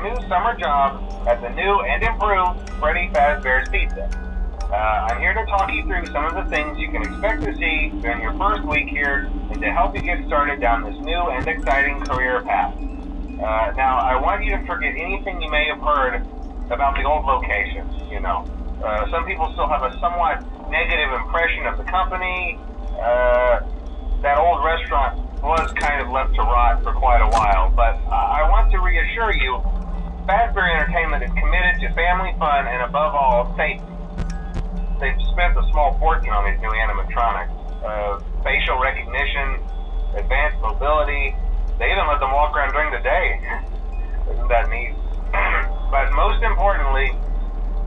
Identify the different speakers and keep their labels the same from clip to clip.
Speaker 1: new summer job at the new and improved Freddy Fazbear's Pizza. I'm here to talk you through some of the things you can expect to see during your first week here and to help you get started down this new and exciting career path. Now, I want you to forget anything you may have heard about the old location. Some people still have a somewhat negative impression of the company. That old restaurant was kind of left to rot for quite a while, but I want to reassure you, Fazbear Entertainment is committed to family fun and above all, safety. They've spent a small fortune on these new animatronics. Facial recognition, advanced mobility, they even let them walk around during the day. Isn't that neat? But most importantly,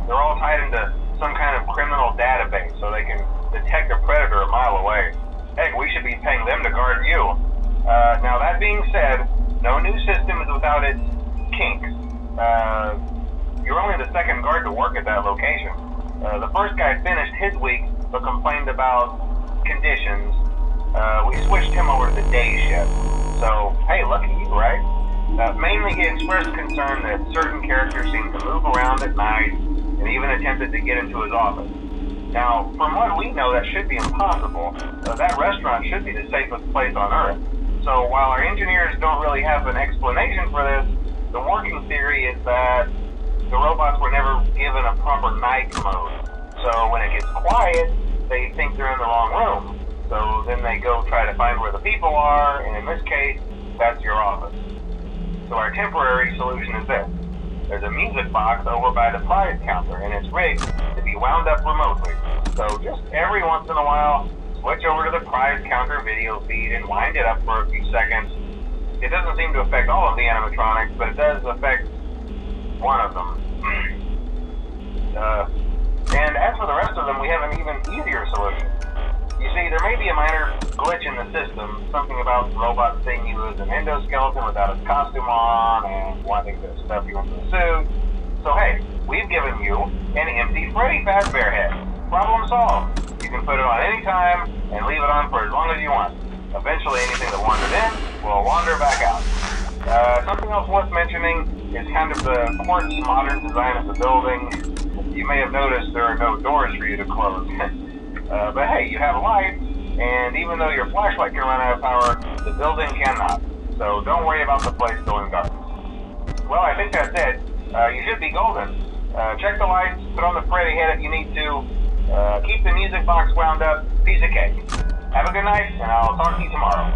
Speaker 1: they're all tied into some kind of criminal database so they can detect a predator a mile away. Heck, we should be paying them to guard you. Now that being said, no new system is without its kinks. You're only the second guard to work at that location. The first guy finished his week but complained about conditions. We switched him over to the day shift. So, hey, lucky you, right? Mainly he expressed concern that certain characters seem to move around at night and even attempted to get into his office. Now, from what we know, that should be impossible. That restaurant should be the safest place on Earth. So while our engineers don't really have an explanation for this, the working theory is that the robots were never given a proper night mode. So when it gets quiet, they think they're in the wrong room. So then they go try to find where the people are, and in this case, that's your office. So our temporary solution is this. There's a music box over by the prize counter, and it's rigged to be wound up remotely. So just every once in a while, switch over to the prize counter video feed and wind it up for a few seconds. It doesn't seem to affect all of the animatronics, but it does affect one of them. And as for the rest of them, we have an even easier solution. You see, there may be a minor glitch in the system, something about the robot seeing you as an endoskeleton without its costume on and wanting to stuff you into the suit. So hey, we've given you an empty Freddy Fazbear head. Problem solved. You can put it on any time and leave it on for as long as you want. Eventually anything that wandered in will wander back out. Something else worth mentioning is kind of the quirky modern design of the building. You may have noticed there are no doors for you to close. But hey, you have lights, and even though your flashlight can run out of power, the building cannot. So don't worry about the place going dark. Well, I think that's it. You should be golden. Check the lights, put on the Freddy head if you need to. Keep the music box wound up. Piece of cake. Have a good night, and I'll talk to you tomorrow.